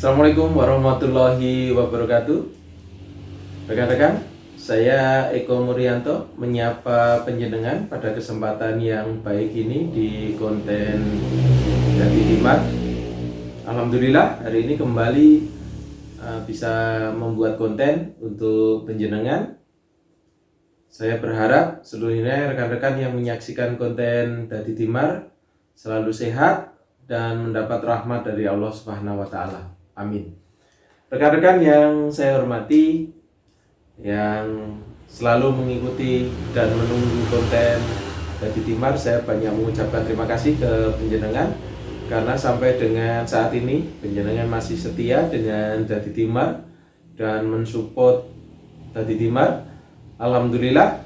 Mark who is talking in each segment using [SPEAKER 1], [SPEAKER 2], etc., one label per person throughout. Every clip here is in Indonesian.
[SPEAKER 1] Assalamualaikum warahmatullahi wabarakatuh. Rekan-rekan, saya Eko Murianto menyapa penjenengan pada kesempatan yang baik ini di konten Dadi Dimar. Alhamdulillah hari ini kembali bisa membuat konten untuk penjenengan. Saya berharap seluruhnya rekan-rekan yang menyaksikan konten Dadi Dimar selalu sehat dan mendapat rahmat dari Allah Subhanahu wa taala. Amin. Rekan-rekan yang saya hormati, yang selalu mengikuti dan menunggu konten Dadi Dimar, saya banyak mengucapkan terima kasih ke penjenengan karena sampai dengan saat ini penjenengan masih setia dengan Dadi Dimar dan mensupport Dadi Dimar. Alhamdulillah,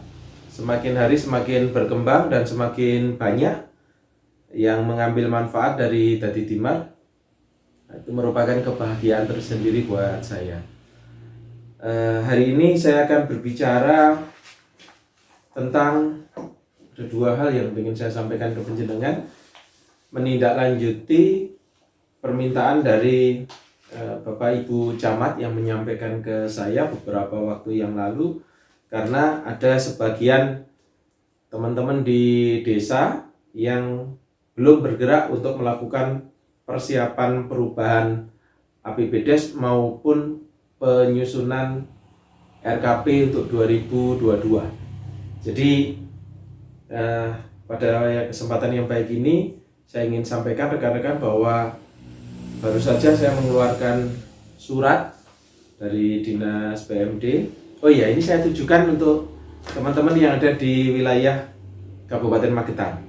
[SPEAKER 1] semakin hari semakin berkembang dan semakin banyak yang mengambil manfaat dari Dadi Dimar. Itu merupakan kebahagiaan tersendiri buat saya. Hari ini saya akan berbicara tentang ada dua hal yang ingin saya sampaikan ke penjenengan, menindaklanjuti permintaan dari Bapak Ibu Camat yang menyampaikan ke saya beberapa waktu yang lalu, karena ada sebagian teman-teman di desa yang belum bergerak untuk melakukan persiapan perubahan APBDes maupun penyusunan RKP untuk 2022. Jadi pada kesempatan yang baik ini saya ingin sampaikan rekan-rekan bahwa baru saja saya mengeluarkan surat dari Dinas PMD. Oh iya, ini saya tujukan untuk teman-teman yang ada di wilayah Kabupaten Magetan.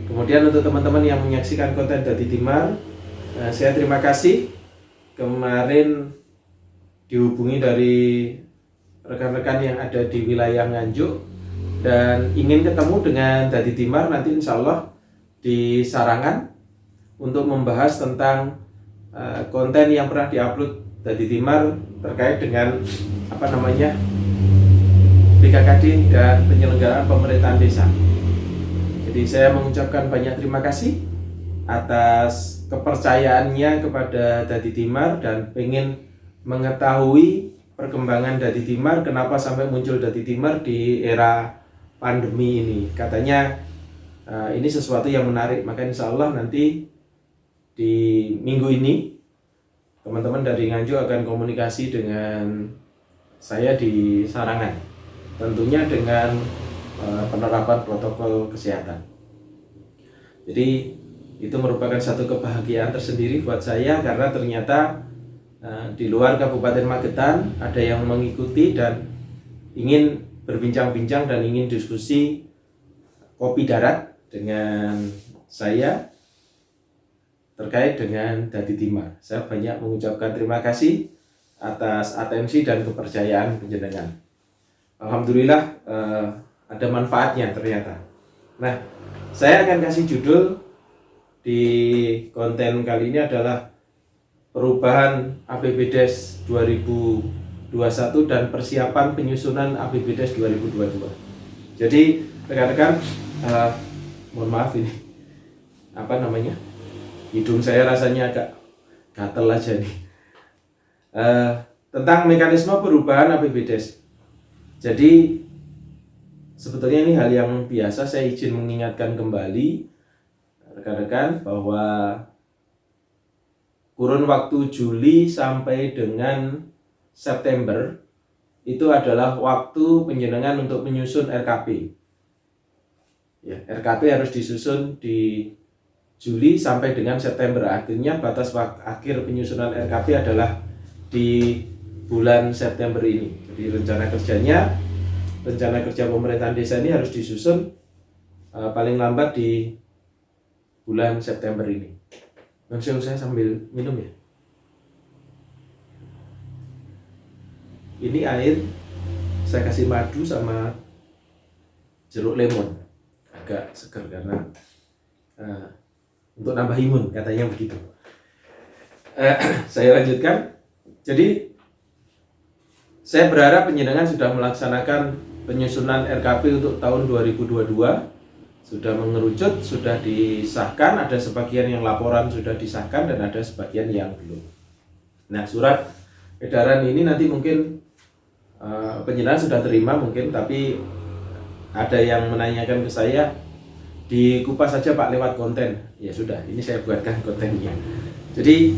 [SPEAKER 1] Kemudian untuk teman-teman yang menyaksikan konten Dadi Dimar, saya terima kasih kemarin dihubungi dari rekan-rekan yang ada di wilayah Nganjuk dan ingin ketemu dengan Dadi Dimar nanti insya Allah di Sarangan untuk membahas tentang konten yang pernah diupload Dadi Dimar terkait dengan BKKD dan penyelenggaraan pemerintahan desa. Jadi saya mengucapkan banyak terima kasih atas kepercayaannya kepada Dadi Dimar dan pengen mengetahui perkembangan Dadi Dimar, kenapa sampai muncul Dadi Dimar di era pandemi ini. Katanya ini sesuatu yang menarik, maka insya Allah nanti di minggu ini teman-teman dari Nganjuk akan komunikasi dengan saya di Sarangan, tentunya dengan penerapan protokol kesehatan. Jadi itu merupakan satu kebahagiaan tersendiri buat saya karena ternyata di luar Kabupaten Magetan ada yang mengikuti dan ingin berbincang-bincang dan ingin diskusi kopi darat dengan saya terkait dengan Dadi Dimar. Saya banyak mengucapkan terima kasih atas atensi dan kepercayaan penjenengan. Alhamdulillah ada manfaatnya ternyata. Nah, saya akan kasih judul di konten kali ini adalah perubahan APBDes 2021 dan persiapan penyusunan APBDes 2022. Jadi rekan-rekan, mohon maaf ini hidung saya rasanya agak gatel aja nih. Tentang mekanisme perubahan APBDes. Jadi sebetulnya ini hal yang biasa, saya izin mengingatkan kembali rekan-rekan bahwa kurun waktu Juli sampai dengan September itu adalah waktu penjenengan untuk menyusun RKP. Ya, RKP harus disusun di Juli sampai dengan September. Artinya batas akhir penyusunan RKP adalah di bulan September ini. Jadi rencana kerja pemerintahan desa ini harus disusun paling lambat di bulan September ini. Langsung saya sambil minum ya. Ini air saya kasih madu sama jeruk lemon, agak segar karena untuk nambah imun katanya begitu. Saya lanjutkan. Jadi saya berharap penjenengan sudah melaksanakan penyusunan RKP untuk tahun 2022, sudah mengerucut, sudah disahkan, ada sebagian yang laporan sudah disahkan dan ada sebagian yang belum. Nah, surat edaran ini nanti mungkin penjelasan sudah terima mungkin, tapi ada yang menanyakan ke saya, dikupas saja Pak lewat konten. Ya sudah, ini saya buatkan kontennya. Jadi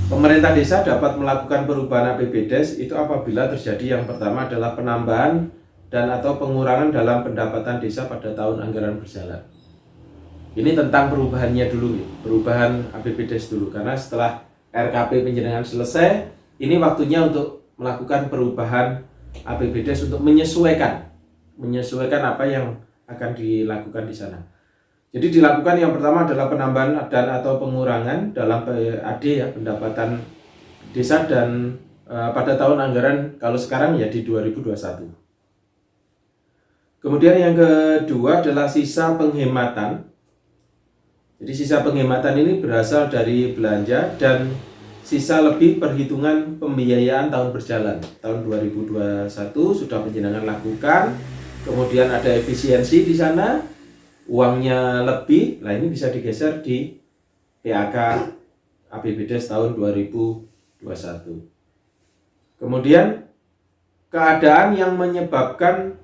[SPEAKER 1] pemerintah desa dapat melakukan perubahan APBDes itu apabila terjadi yang pertama adalah penambahan dan atau pengurangan dalam pendapatan desa pada tahun anggaran berjalan. Ini tentang perubahannya dulu, perubahan APBDes dulu, karena setelah RKP penjenengan selesai, ini waktunya untuk melakukan perubahan APBDes untuk menyesuaikan apa yang akan dilakukan di sana. Jadi dilakukan yang pertama adalah penambahan dan atau pengurangan dalam PAD ya, pendapatan desa dan pada tahun anggaran kalau sekarang ya di 2021. Kemudian yang kedua adalah sisa penghematan. Jadi sisa penghematan ini berasal dari belanja dan sisa lebih perhitungan pembiayaan tahun berjalan. Tahun 2021 sudah penjenengan lakukan, kemudian ada efisiensi di sana, uangnya lebih, nah ini bisa digeser di PAK APBDes tahun 2021. Kemudian keadaan yang menyebabkan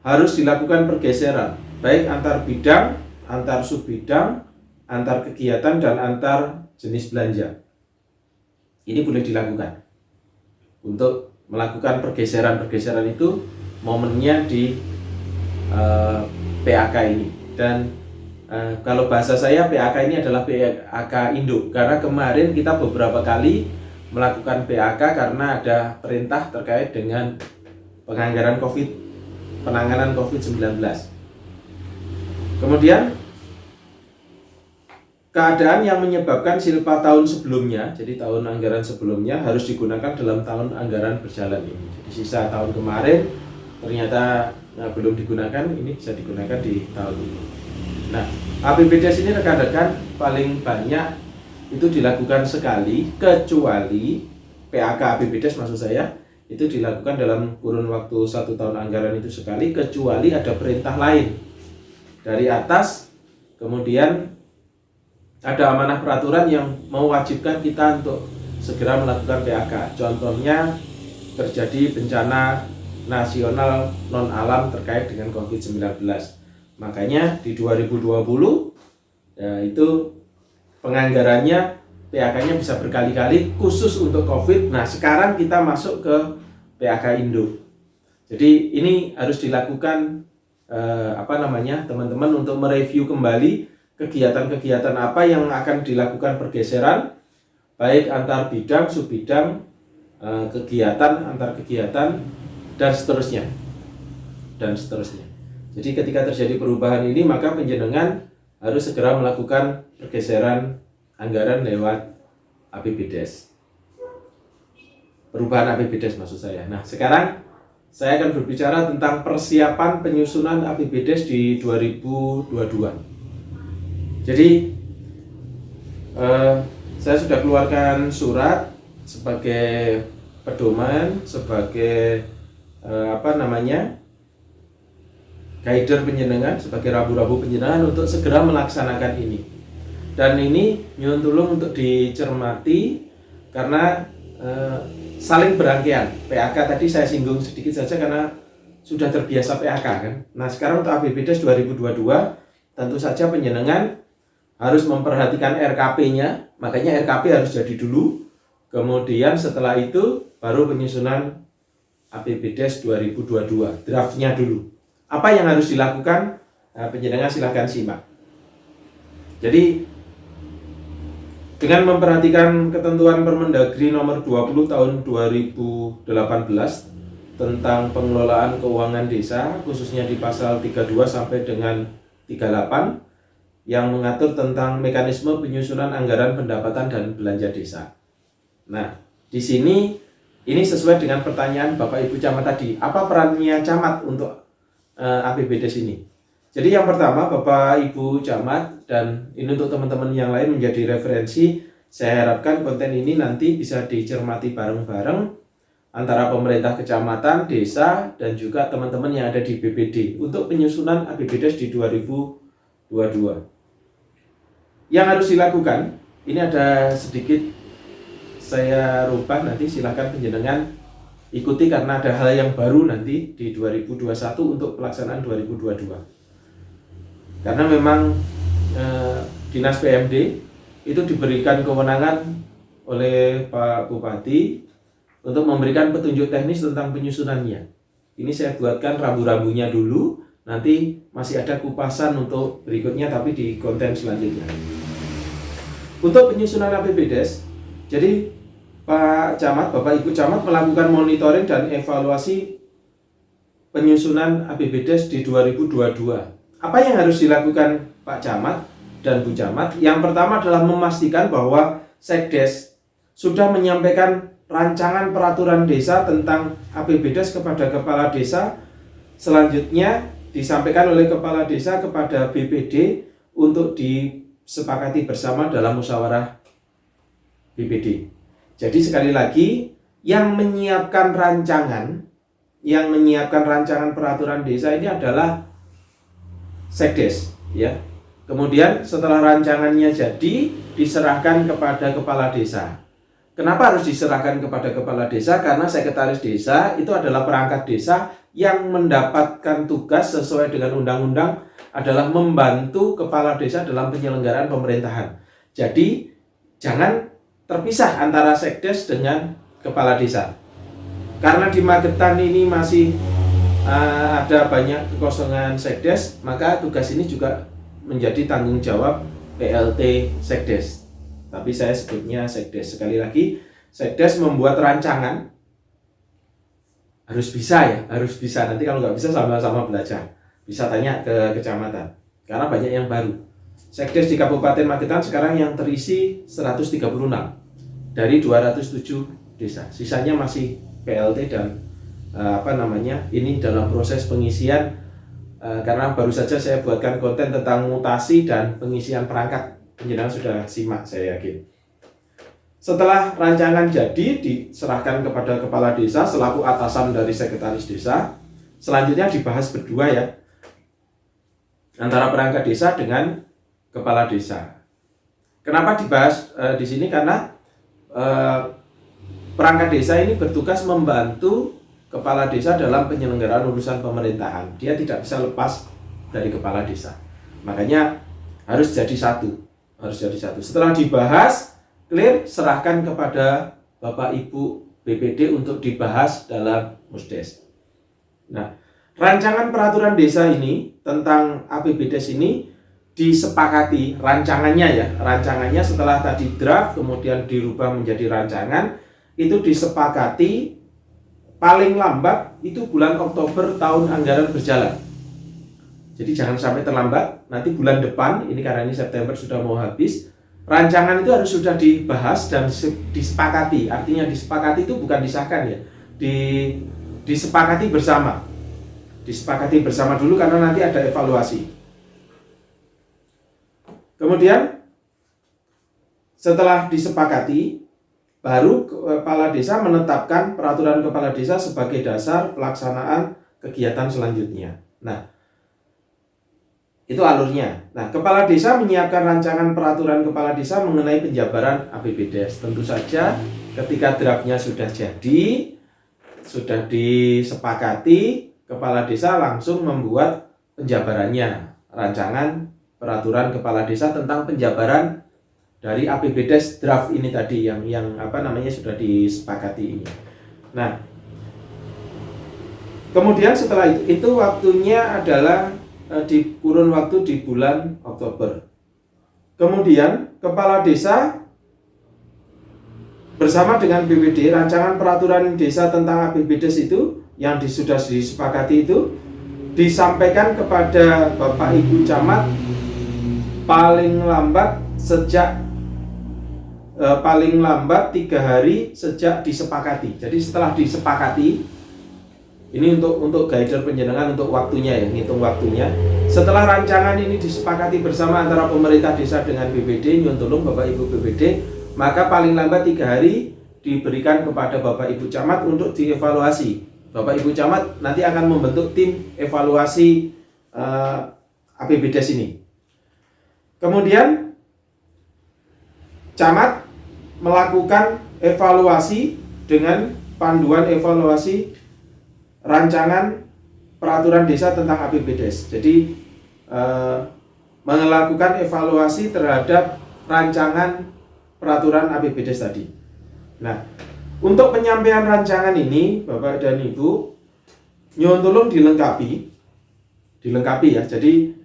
[SPEAKER 1] harus dilakukan pergeseran, baik antar bidang, antar subbidang, antar kegiatan, dan antar jenis belanja. Ini boleh dilakukan. Untuk melakukan pergeseran itu momennya di PAK ini. Dan kalau bahasa saya PAK ini adalah PAK induk, karena kemarin kita beberapa kali melakukan PAK karena ada perintah terkait dengan penanganan COVID-19. Kemudian keadaan yang menyebabkan silpa tahun sebelumnya, jadi tahun anggaran sebelumnya harus digunakan dalam tahun anggaran berjalan ini. Jadi sisa tahun kemarin ternyata belum digunakan, ini bisa digunakan di tahun ini. Nah, APBDes ini rekan-rekan paling banyak itu dilakukan sekali, kecuali PAK APBDes maksud saya, itu dilakukan dalam kurun waktu 1 tahun anggaran itu sekali, kecuali ada perintah lain dari atas, kemudian ada amanah peraturan yang mewajibkan kita untuk segera melakukan PAK. Contohnya terjadi bencana nasional non-alam terkait dengan COVID-19. Makanya di 2020 ya, itu penganggarannya PAK-nya bisa berkali-kali khusus untuk COVID. Nah, sekarang kita masuk ke PAK Indo. Jadi ini harus dilakukan teman-teman untuk mereview kembali kegiatan-kegiatan apa yang akan dilakukan pergeseran, baik antar bidang, subbidang, kegiatan, antar kegiatan, dan seterusnya. Jadi ketika terjadi perubahan ini, maka penjenengan harus segera melakukan pergeseran anggaran lewat APBDes. Perubahan APBDes maksud saya. Nah, sekarang saya akan berbicara tentang persiapan penyusunan APBDes di 2022. Jadi saya sudah keluarkan surat sebagai pedoman, sebagai guider penjenengan, sebagai rambu-rambu penjenengan untuk segera melaksanakan ini. Dan ini nyuwun tulung untuk dicermati karena saling berangkaian. PAK tadi saya singgung sedikit saja karena sudah terbiasa PAK kan. Nah, sekarang untuk APBDes 2022 tentu saja penjenengan harus memperhatikan RKP-nya, makanya RKP harus jadi dulu. Kemudian setelah itu baru penyusunan APBDes 2022, draftnya dulu. Apa yang harus dilakukan? Nah, penjenengan silahkan simak. Jadi dengan memperhatikan ketentuan Permendagri nomor 20 tahun 2018 tentang pengelolaan keuangan desa, khususnya di pasal 32 sampai dengan 38 yang mengatur tentang mekanisme penyusunan anggaran pendapatan dan belanja desa. Nah, di sini ini sesuai dengan pertanyaan Bapak Ibu Camat tadi. Apa perannya camat untuk APBDes ini? Jadi yang pertama, Bapak Ibu Camat, dan ini untuk teman-teman yang lain menjadi referensi, saya harapkan konten ini nanti bisa dicermati bareng-bareng antara pemerintah kecamatan, desa, dan juga teman-teman yang ada di BPD untuk penyusunan APBDes di 2022. Yang harus dilakukan, ini ada sedikit saya rubah nanti silahkan penjenengan ikuti karena ada hal yang baru nanti di 2021 untuk pelaksanaan 2022. Karena memang Dinas PMD itu diberikan kewenangan oleh Pak Bupati untuk memberikan petunjuk teknis tentang penyusunannya. Ini saya buatkan rambu-rambunya dulu, nanti masih ada kupasan untuk berikutnya tapi di konten selanjutnya. Untuk penyusunan APBDes, jadi Pak Camat, Bapak Ibu Camat melakukan monitoring dan evaluasi penyusunan APBDes di 2022. Apa yang harus dilakukan Pak Camat dan Bu Camat? Yang pertama adalah memastikan bahwa Sekdes sudah menyampaikan rancangan peraturan desa tentang APBDes kepada Kepala Desa. Selanjutnya disampaikan oleh Kepala Desa kepada BPD untuk disepakati bersama dalam musyawarah BPD. Jadi sekali lagi, yang menyiapkan rancangan peraturan desa ini adalah Sekdes, ya. Kemudian setelah rancangannya jadi, diserahkan kepada Kepala Desa. Kenapa harus diserahkan kepada Kepala Desa? Karena Sekretaris Desa itu adalah perangkat desa yang mendapatkan tugas sesuai dengan undang-undang adalah membantu Kepala Desa dalam penyelenggaraan pemerintahan. Jadi, jangan terpisah antara Sekdes dengan Kepala Desa. Karena di Magetan ini masih ada banyak kekosongan Sekdes, maka tugas ini juga menjadi tanggung jawab PLT Sekdes. Tapi saya sebutnya Sekdes. Sekali lagi, Sekdes membuat rancangan harus bisa ya, harus bisa. Nanti kalau nggak bisa sama-sama belajar. Bisa tanya ke kecamatan. Karena banyak yang baru. Sekdes di Kabupaten Magetan sekarang yang terisi 136 dari 207 desa. Sisanya masih PLT dan ini dalam proses pengisian karena baru saja saya buatkan konten tentang mutasi dan pengisian perangkat. Penjenengan sudah simak saya yakin. Setelah rancangan jadi diserahkan kepada Kepala Desa selaku atasan dari Sekretaris Desa. Selanjutnya dibahas berdua ya, antara perangkat desa dengan Kepala Desa. Kenapa dibahas di sini? Karena perangkat desa ini bertugas membantu Kepala Desa dalam penyelenggaraan urusan pemerintahan. Dia tidak bisa lepas dari Kepala Desa. Makanya harus jadi satu. Setelah dibahas, clear, serahkan kepada Bapak Ibu BPD untuk dibahas dalam Musdes. Nah, rancangan peraturan desa ini tentang APBDes ini disepakati rancangannya setelah tadi draft kemudian dirubah menjadi rancangan, itu disepakati paling lambat itu bulan Oktober tahun anggaran berjalan. Jadi jangan sampai terlambat, nanti bulan depan, ini karena ini September sudah mau habis, rancangan itu harus sudah dibahas dan disepakati. Artinya disepakati itu bukan disahkan ya, disepakati bersama. Disepakati bersama dulu karena nanti ada evaluasi. Kemudian setelah disepakati, baru Kepala Desa menetapkan peraturan Kepala Desa sebagai dasar pelaksanaan kegiatan selanjutnya. Nah, itu alurnya. Nah, Kepala Desa menyiapkan rancangan peraturan Kepala Desa mengenai penjabaran APBDes. Tentu saja ketika draftnya sudah jadi, sudah disepakati, Kepala Desa langsung membuat penjabarannya, rancangan peraturan Kepala Desa tentang penjabaran dari APBDes draft ini tadi yang sudah disepakati ini. Nah, kemudian setelah itu waktunya adalah di kurun waktu di bulan Oktober. Kemudian Kepala Desa bersama dengan BPD rancangan peraturan desa tentang APBDes itu yang sudah disepakati itu disampaikan kepada Bapak Ibu Camat paling lambat 3 hari sejak disepakati. Jadi setelah disepakati, ini untuk guider penjenengan untuk waktunya ya, ngitung waktunya. Setelah rancangan ini disepakati bersama antara pemerintah desa dengan BPD, nyun tulung Bapak Ibu BPD, maka paling lambat 3 hari diberikan kepada Bapak Ibu Camat untuk dievaluasi. Bapak Ibu Camat nanti akan membentuk tim evaluasi APBDes ini. Kemudian Camat melakukan evaluasi dengan panduan evaluasi rancangan peraturan desa tentang APBDes. Jadi melakukan evaluasi terhadap rancangan peraturan APBDes tadi. Nah, untuk penyampaian rancangan ini, Bapak dan Ibu, nyuwun tolong dilengkapi ya. Jadi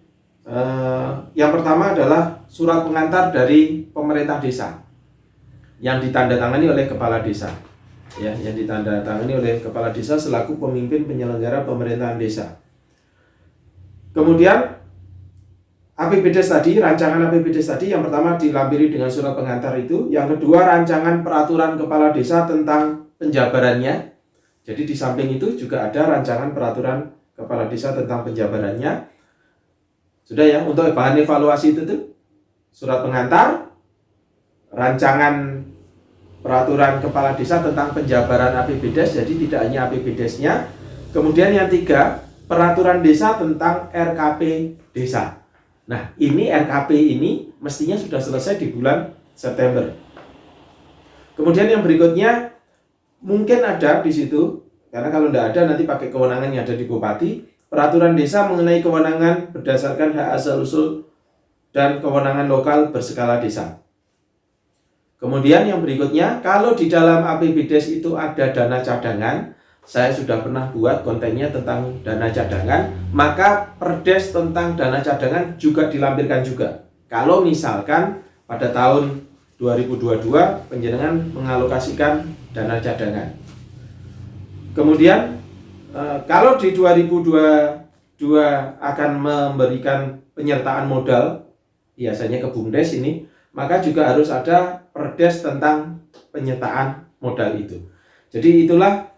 [SPEAKER 1] yang pertama adalah surat pengantar dari pemerintah desa yang ditandatangani oleh kepala desa. Ya, yang ditandatangani oleh kepala desa selaku pemimpin penyelenggara pemerintahan desa. Kemudian APBDes tadi, rancangan APBDes tadi yang pertama dilampiri dengan surat pengantar itu, yang kedua rancangan peraturan kepala desa tentang penjabarannya. Jadi di samping itu juga ada rancangan peraturan kepala desa tentang penjabarannya. Sudah ya, untuk bahan evaluasi itu tuh surat pengantar, rancangan peraturan kepala desa tentang penjabaran APBDes, jadi tidak hanya APBDes-nya. Kemudian yang tiga, peraturan desa tentang RKP desa. Nah, ini RKP ini mestinya sudah selesai di bulan September. Kemudian yang berikutnya mungkin ada di situ, karena kalau tidak ada nanti pakai kewenangan yang ada di Bupati, peraturan desa mengenai kewenangan berdasarkan hak asal usul dan kewenangan lokal berskala desa. Kemudian yang berikutnya, kalau di dalam APBDes itu ada dana cadangan, saya sudah pernah buat kontennya tentang dana cadangan, maka perdes tentang dana cadangan juga dilampirkan juga. Kalau misalkan pada tahun 2022 penjenengan mengalokasikan dana cadangan. Kemudian kalau di 2022 akan memberikan penyertaan modal, biasanya ke BUMDes ini, maka juga harus ada perdes tentang penyertaan modal itu. Jadi itulah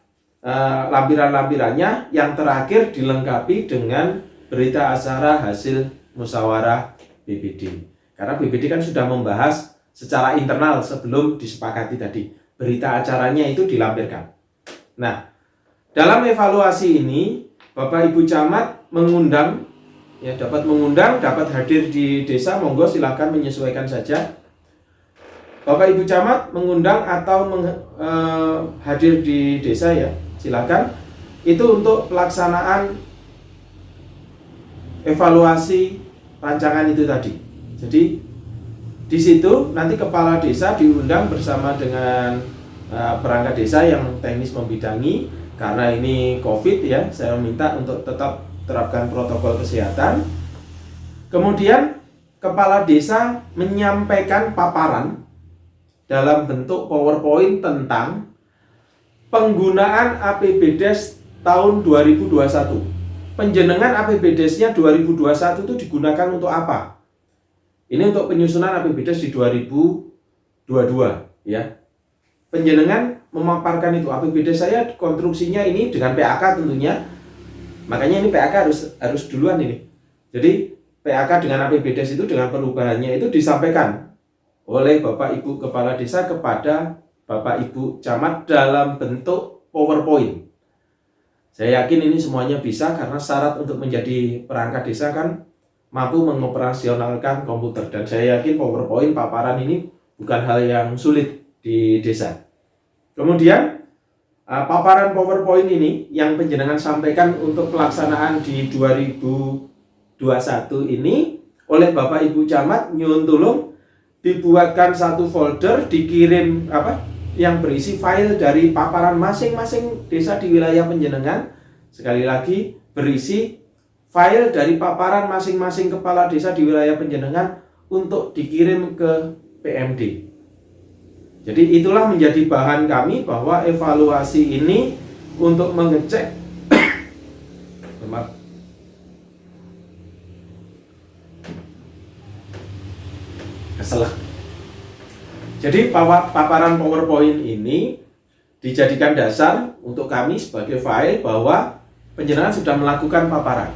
[SPEAKER 1] lampiran-lampirannya. Yang terakhir dilengkapi dengan berita acara hasil musyawarah BPD. Karena BPD kan sudah membahas secara internal sebelum disepakati tadi. Berita acaranya itu dilampirkan. Nah, dalam evaluasi ini Bapak Ibu Camat mengundang, ya dapat mengundang, dapat hadir di desa, monggo silahkan menyesuaikan saja. Bapak Ibu Camat mengundang atau hadir di desa ya, silakan. Itu untuk pelaksanaan evaluasi rancangan itu tadi. Jadi di situ nanti kepala desa diundang bersama dengan perangkat desa yang teknis membidangi. Karena ini COVID ya, saya minta untuk tetap terapkan protokol kesehatan. Kemudian kepala desa menyampaikan paparan dalam bentuk PowerPoint tentang penggunaan APBDes tahun 2021. Penjenengan APBDes-nya 2021 itu digunakan untuk apa? Ini untuk penyusunan APBDes di 2022 ya. Penjenengan memaparkan itu, APBDes saya konstruksinya ini dengan PAK tentunya. Makanya ini PAK harus duluan ini. Jadi PAK dengan APBDes itu dengan perubahannya itu disampaikan oleh Bapak Ibu Kepala Desa kepada Bapak Ibu Camat dalam bentuk PowerPoint. Saya yakin ini semuanya bisa karena syarat untuk menjadi perangkat desa kan mampu mengoperasionalkan komputer. Dan saya yakin PowerPoint paparan ini bukan hal yang sulit di desa. Kemudian paparan PowerPoint ini yang penjenengan sampaikan untuk pelaksanaan di 2021 ini oleh Bapak Ibu Camat nyuwun tulung dibuatkan satu folder, dikirim yang berisi file dari paparan masing-masing desa di wilayah penjenengan. Sekali lagi, berisi file dari paparan masing-masing kepala desa di wilayah penjenengan untuk dikirim ke PMD. Jadi itulah menjadi bahan kami bahwa evaluasi ini untuk mengecek Jadi paparan PowerPoint ini dijadikan dasar untuk kami sebagai file bahwa penjenengan sudah melakukan paparan.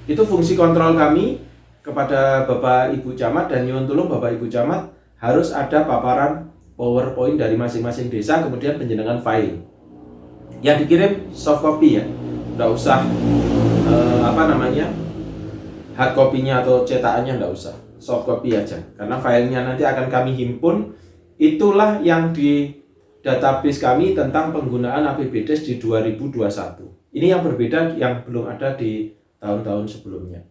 [SPEAKER 1] Itu fungsi kontrol kami kepada Bapak Ibu Camat dan nyuwun tulung Bapak Ibu Camat harus ada paparan PowerPoint dari masing-masing desa, kemudian penjenengan file. Yang dikirim soft copy ya, nggak usah hard copy-nya atau cetakannya nggak usah, soft copy aja. Karena filenya nanti akan kami himpun, itulah yang database kami tentang penggunaan APBDes di 2021. Ini yang berbeda yang belum ada di tahun-tahun sebelumnya.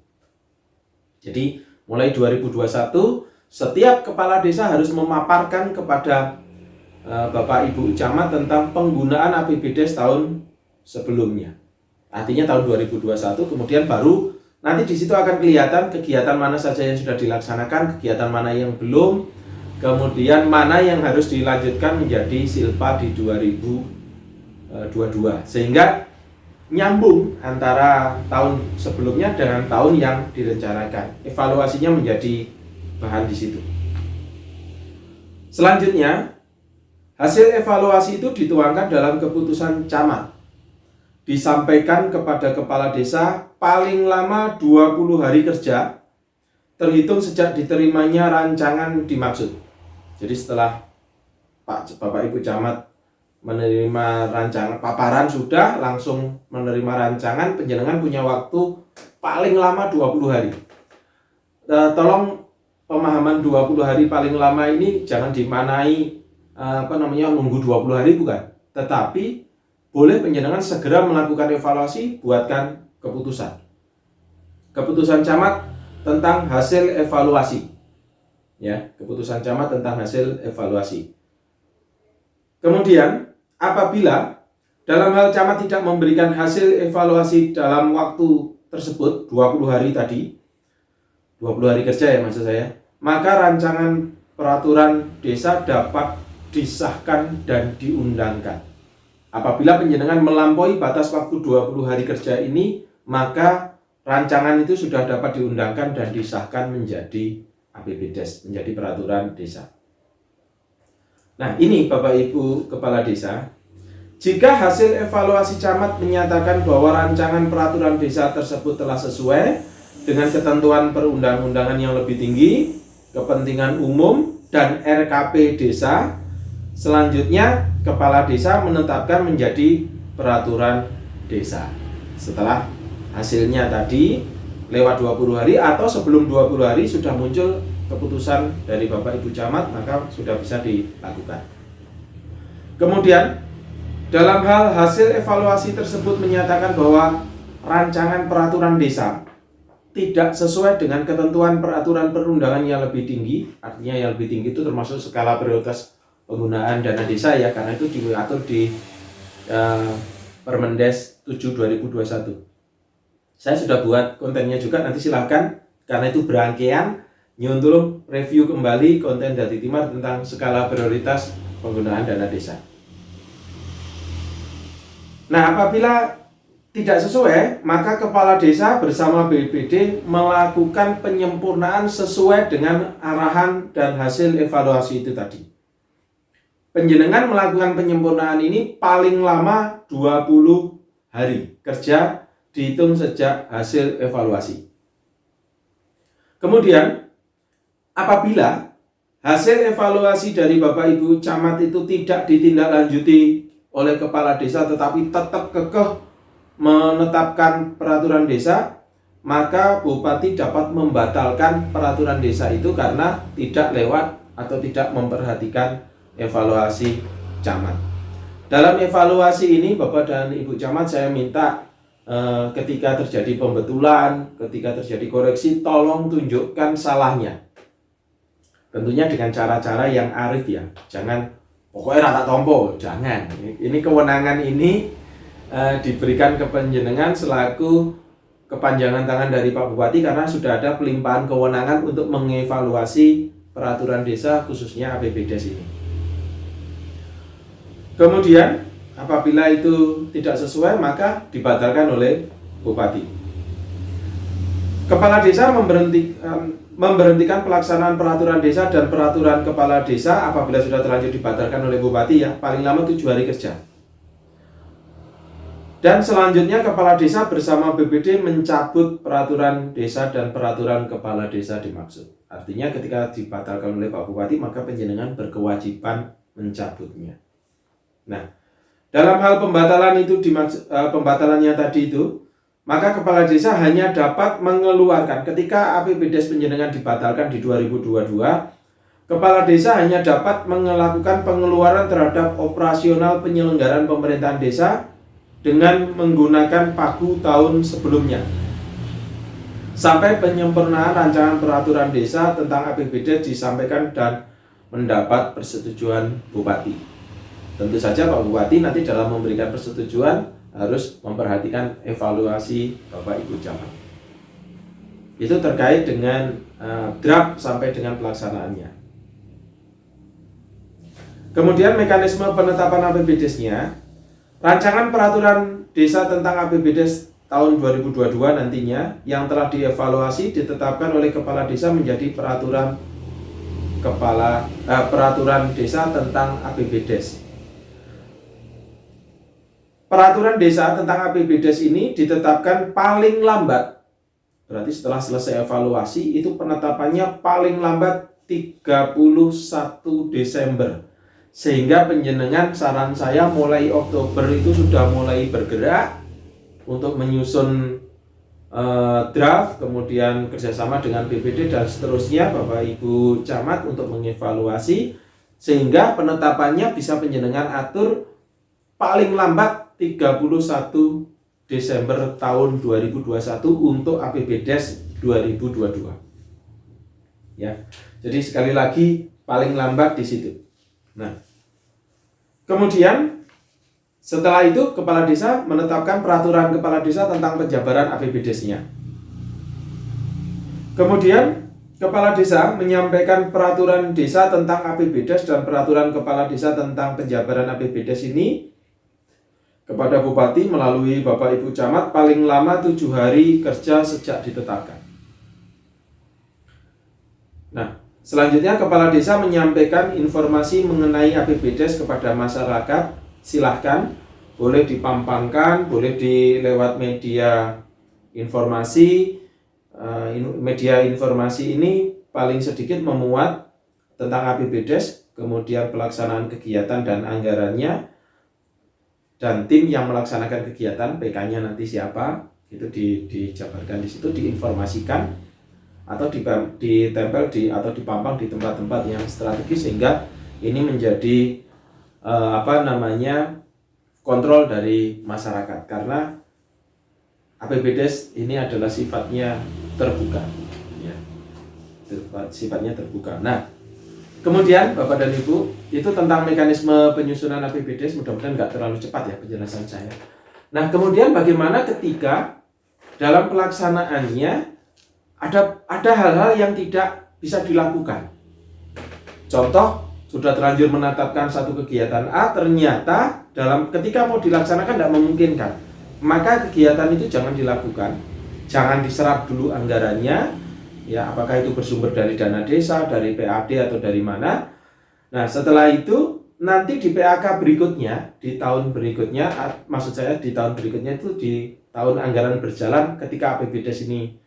[SPEAKER 1] Jadi mulai 2021 setiap kepala desa harus memaparkan kepada Bapak Ibu Camat tentang penggunaan APBDes tahun sebelumnya. Artinya tahun 2021, kemudian baru nanti di situ akan kelihatan kegiatan mana saja yang sudah dilaksanakan, kegiatan mana yang belum, kemudian mana yang harus dilanjutkan menjadi silpa di 2022. Sehingga nyambung antara tahun sebelumnya dengan tahun yang direncanakan. Evaluasinya menjadi bahan di situ. Selanjutnya, hasil evaluasi itu dituangkan dalam keputusan camat. Disampaikan kepada kepala desa paling lama 20 hari kerja terhitung sejak diterimanya rancangan dimaksud. Jadi setelah Bapak Ibu Camat menerima rancangan paparan sudah langsung menerima rancangan, penjenengan punya waktu paling lama 20 hari. Tolong pemahaman 20 hari paling lama ini jangan dimanai nunggu 20 hari, bukan. Tetapi boleh penjenengan segera melakukan evaluasi, buatkan keputusan. Keputusan camat tentang hasil evaluasi. Ya, keputusan camat tentang hasil evaluasi. Kemudian apabila dalam hal camat tidak memberikan hasil evaluasi dalam waktu tersebut, 20 hari tadi, 20 hari kerja ya maksud saya, maka rancangan peraturan desa dapat disahkan dan diundangkan. Apabila penjenengan melampaui batas waktu 20 hari kerja ini, maka rancangan itu sudah dapat diundangkan dan disahkan menjadi APBDes, menjadi peraturan desa. Nah, ini Bapak Ibu Kepala Desa, jika hasil evaluasi camat menyatakan bahwa rancangan peraturan desa tersebut telah sesuai dengan ketentuan perundang-undangan yang lebih tinggi, kepentingan umum, dan RKP desa, selanjutnya Kepala Desa menetapkan menjadi peraturan desa. Setelah hasilnya tadi lewat 20 hari atau sebelum 20 hari sudah muncul keputusan dari Bapak Ibu Camat, maka sudah bisa dilakukan. Kemudian dalam hal hasil evaluasi tersebut menyatakan bahwa rancangan peraturan desa tidak sesuai dengan ketentuan peraturan perundangan yang lebih tinggi, artinya yang lebih tinggi itu termasuk skala prioritas penggunaan dana desa ya, karena itu diatur di Permendes 7 2021. Saya sudah buat kontennya juga, nanti silahkan, karena itu berangkaian, nyuntulung review kembali konten Dadi Timar tentang skala prioritas penggunaan dana desa. Nah, apabila tidak sesuai, maka kepala desa bersama BPD melakukan penyempurnaan sesuai dengan arahan dan hasil evaluasi itu tadi. Penjenengan melakukan penyempurnaan ini paling lama 20 hari kerja dihitung sejak hasil evaluasi. Kemudian, apabila hasil evaluasi dari Bapak Ibu Camat itu tidak ditindaklanjuti oleh kepala desa tetapi tetap kekeh menetapkan peraturan desa, maka Bupati dapat membatalkan peraturan desa itu karena tidak lewat atau tidak memperhatikan evaluasi camat. Dalam evaluasi ini Bapak dan Ibu Camat, saya minta ketika terjadi pembetulan, ketika terjadi koreksi, tolong tunjukkan salahnya. Tentunya dengan cara-cara yang arif ya, jangan pokoknya rata tompo, jangan. Ini kewenangan ini diberikan ke penjenengan selaku kepanjangan tangan dari Pak Bupati karena sudah ada pelimpahan kewenangan untuk mengevaluasi peraturan desa khususnya APBDes ini. Kemudian apabila itu tidak sesuai maka dibatalkan oleh Bupati. Kepala desa memberhentikan pelaksanaan peraturan desa dan peraturan kepala desa apabila sudah terlanjur dibatalkan oleh Bupati ya, paling lama 7 hari kerja. Dan selanjutnya kepala desa bersama BPD mencabut peraturan desa dan peraturan kepala desa dimaksud. Artinya ketika dibatalkan oleh Pak Bupati maka penjenengan berkewajiban mencabutnya. Nah, dalam hal pembatalan itu pembatalannya tadi itu, maka kepala desa hanya dapat mengeluarkan ketika APBDes penjenengan dibatalkan di 2022, Kepala desa hanya dapat melakukan pengeluaran terhadap operasional penyelenggaraan pemerintahan desa dengan menggunakan pagu tahun sebelumnya sampai penyempurnaan rancangan peraturan desa tentang APBD disampaikan dan mendapat persetujuan Bupati. Tentu saja Pak Bupati nanti dalam memberikan persetujuan harus memperhatikan evaluasi Bapak Ibu Camat. Itu terkait dengan draft sampai dengan pelaksanaannya. Kemudian mekanisme penetapan APBDes-nya, rancangan peraturan desa tentang APBDes tahun 2022 nantinya yang telah dievaluasi ditetapkan oleh kepala desa menjadi peraturan desa tentang APBDes. Peraturan desa tentang APBDes ini ditetapkan paling lambat, berarti setelah selesai evaluasi itu penetapannya paling lambat 31 Desember. Sehingga penjenengan saran saya mulai Oktober itu sudah mulai bergerak untuk menyusun draft, kemudian kerjasama dengan BPD dan seterusnya Bapak Ibu Camat untuk mengevaluasi, sehingga penetapannya bisa penjenengan atur paling lambat 31 Desember tahun 2021 untuk APBDes 2022. Ya. Jadi sekali lagi paling lambat di situ. Nah, kemudian setelah itu kepala desa menetapkan peraturan kepala desa tentang penjabaran APBDes-nya. Kemudian kepala desa menyampaikan peraturan desa tentang APBDes dan peraturan kepala desa tentang penjabaran APBDes ini kepada Bupati melalui Bapak Ibu Camat paling lama 7 hari kerja sejak ditetapkan. Nah, selanjutnya kepala desa menyampaikan informasi mengenai APBDes kepada masyarakat. Silahkan, boleh dipampangkan, boleh lewat media informasi. Media informasi ini paling sedikit memuat tentang APBDes, kemudian pelaksanaan kegiatan dan anggarannya, dan tim yang melaksanakan kegiatan, PK-nya nanti siapa, itu dijabarkan di situ, diinformasikan atau ditempel atau dipampang di tempat-tempat yang strategis, sehingga ini menjadi kontrol dari masyarakat, karena APBDes ini adalah sifatnya terbuka, ya, sifatnya terbuka. Nah, kemudian Bapak dan Ibu, itu tentang mekanisme penyusunan APBDes, mudah-mudahan nggak terlalu cepat ya penjelasan saya. Nah, kemudian bagaimana ketika dalam pelaksanaannya ada hal-hal yang tidak bisa dilakukan. Contoh, sudah terlanjur menetapkan satu kegiatan A, ternyata ketika mau dilaksanakan tidak memungkinkan, maka kegiatan itu jangan dilakukan, jangan diserap dulu anggarannya, ya, apakah itu bersumber dari dana desa, dari PAD atau dari mana. Nah, setelah itu nanti di PAK berikutnya, di tahun berikutnya, maksud saya di tahun berikutnya itu di tahun anggaran berjalan, ketika APBDes ini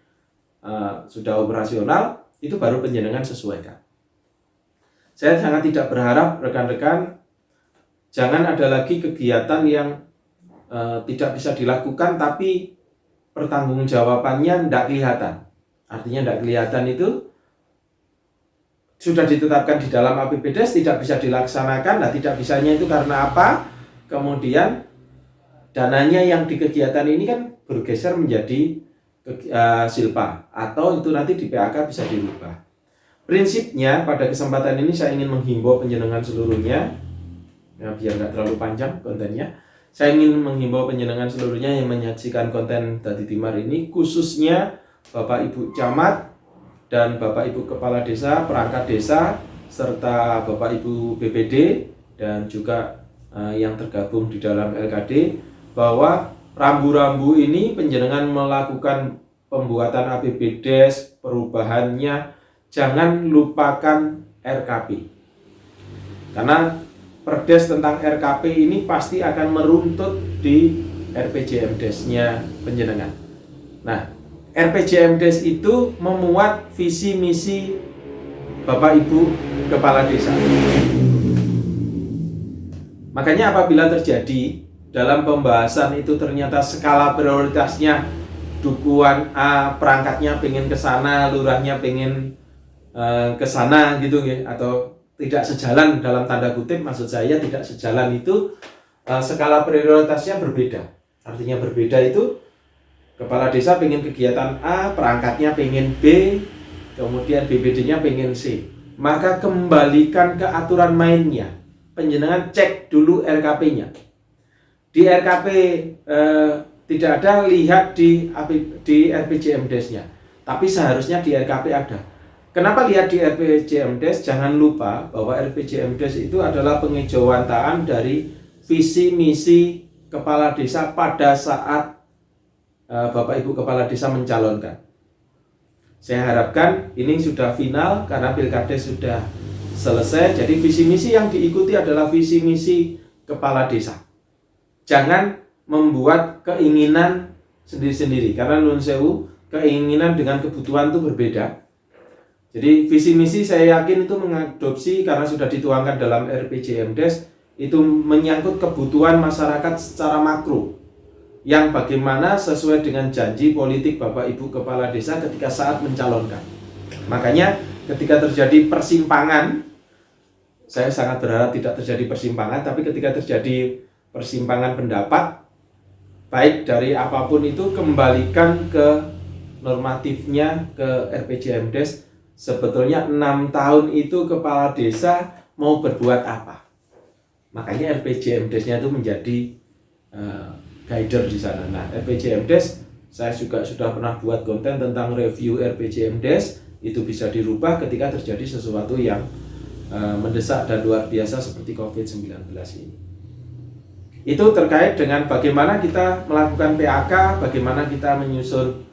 [SPEAKER 1] sudah operasional, itu baru penjenengan sesuaikan. Saya sangat tidak berharap rekan-rekan jangan ada lagi kegiatan yang tidak bisa dilakukan tapi pertanggungjawabannya tidak kelihatan. Artinya tidak kelihatan itu sudah ditetapkan di dalam APBDes, tidak bisa dilaksanakan. Nah, tidak bisanya itu karena apa? Kemudian dananya yang di kegiatan ini kan bergeser menjadi silpa, atau itu nanti di PAK bisa dirubah. Prinsipnya pada kesempatan ini saya ingin menghimbau penjenengan seluruhnya, ya, biar nggak terlalu panjang kontennya. Saya ingin menghimbau penjenengan seluruhnya yang menyaksikan konten Dadi Timar ini, khususnya Bapak Ibu Camat dan Bapak Ibu Kepala Desa, perangkat desa, serta Bapak Ibu BPD dan juga yang tergabung di dalam LKD, bahwa rambu-rambu ini penjenengan melakukan pembuatan APBDes, perubahannya, jangan lupakan RKP. Karena Perdes tentang RKP ini pasti akan meruntut di RPJMDes-nya penjenengan. Nah, RPJMDes itu memuat visi misi Bapak Ibu Kepala Desa. Makanya apabila terjadi dalam pembahasan itu ternyata skala prioritasnya dukuhan A, perangkatnya pengen ke sana, lurahnya pengen ke sana gitu nggih, atau tidak sejalan dalam tanda kutip, maksud saya tidak sejalan itu skala prioritasnya berbeda. Artinya berbeda itu kepala desa pengen kegiatan A, perangkatnya pengen B, kemudian BPD-nya pengen C. Maka kembalikan ke aturan mainnya. Penjenengan cek dulu RKP-nya. Di RKP tidak ada, lihat di RPJMDes-nya. Tapi seharusnya di RKP ada. Kenapa lihat di RPJMDes? Jangan lupa bahwa RPJMDes itu adalah pengejawantahan dari visi misi kepala desa pada saat Bapak Ibu kepala desa mencalonkan. Saya harapkan ini sudah final karena Pilkades sudah selesai. Jadi visi misi yang diikuti adalah visi misi kepala desa. Jangan membuat keinginan sendiri-sendiri, karena nun sewu, keinginan dengan kebutuhan itu berbeda. Jadi visi misi saya yakin itu mengadopsi karena sudah dituangkan dalam RPJMDes, itu menyangkut kebutuhan masyarakat secara makro yang bagaimana sesuai dengan janji politik Bapak Ibu kepala desa ketika saat mencalonkan. Makanya ketika terjadi persimpangan, saya sangat berharap tidak terjadi persimpangan, tapi ketika terjadi persimpangan pendapat baik dari apapun itu, kembalikan ke normatifnya, ke RPJMDes. Sebetulnya 6 tahun itu kepala desa mau berbuat apa. Makanya RPJMDes-nya itu menjadi guider di sana. Nah, RPJMDes saya juga sudah pernah buat konten tentang review RPJMDes. Itu bisa dirubah ketika terjadi sesuatu yang mendesak dan luar biasa seperti COVID-19 ini. Itu terkait dengan bagaimana kita melakukan PAK, bagaimana kita menyusun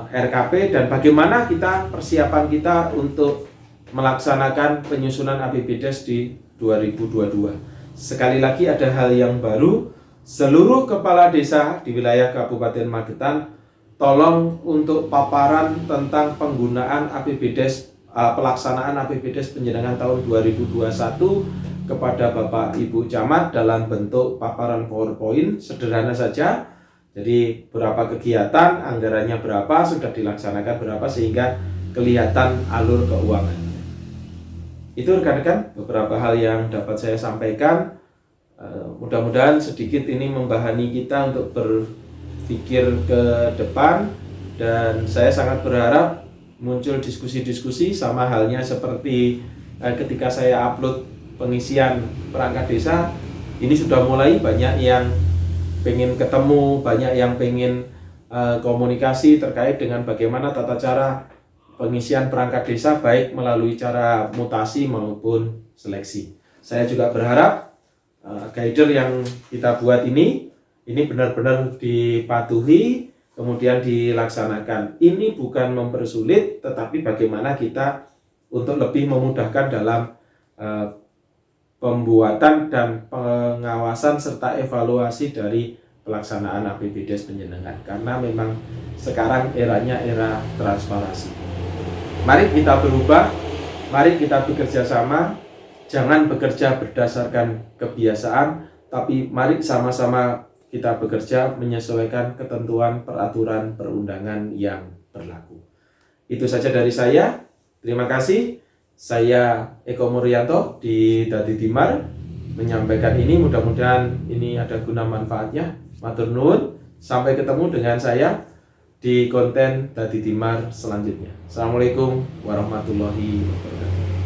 [SPEAKER 1] RKP, dan bagaimana persiapan kita untuk melaksanakan penyusunan APBDes di 2022. Sekali lagi ada hal yang baru, seluruh kepala desa di wilayah Kabupaten Magetan tolong untuk paparan tentang penggunaan APBDes, pelaksanaan APBDes penjenengan tahun 2021 kepada Bapak Ibu Camat dalam bentuk paparan PowerPoint sederhana saja. Jadi berapa kegiatan, anggarannya berapa, sudah dilaksanakan berapa, sehingga kelihatan alur keuangan. Itu rekan-rekan beberapa hal yang dapat saya sampaikan. Mudah-mudahan sedikit ini membahani kita untuk berpikir ke depan, dan saya sangat berharap muncul diskusi-diskusi sama halnya seperti ketika saya upload pengisian perangkat desa. Ini sudah mulai banyak yang pengen ketemu, banyak yang pengen komunikasi terkait dengan bagaimana tata cara pengisian perangkat desa, baik melalui cara mutasi maupun seleksi. Saya juga berharap guider yang kita buat ini benar-benar dipatuhi, kemudian dilaksanakan. Ini bukan mempersulit, tetapi bagaimana kita untuk lebih memudahkan dalam pembuatan dan pengawasan serta evaluasi dari pelaksanaan APBDes penjenengan, karena memang sekarang eranya era transparansi. Mari kita berubah, mari kita bekerja sama, jangan bekerja berdasarkan kebiasaan, tapi mari sama-sama kita bekerja menyesuaikan ketentuan peraturan perundangan yang berlaku. Itu saja dari saya. Terima kasih. Saya Eko Muryanto di Dadi Timar menyampaikan ini, mudah-mudahan ini ada guna manfaatnya. Matur nuwun, sampai ketemu dengan saya di konten Dadi Timar selanjutnya. Assalamualaikum warahmatullahi wabarakatuh.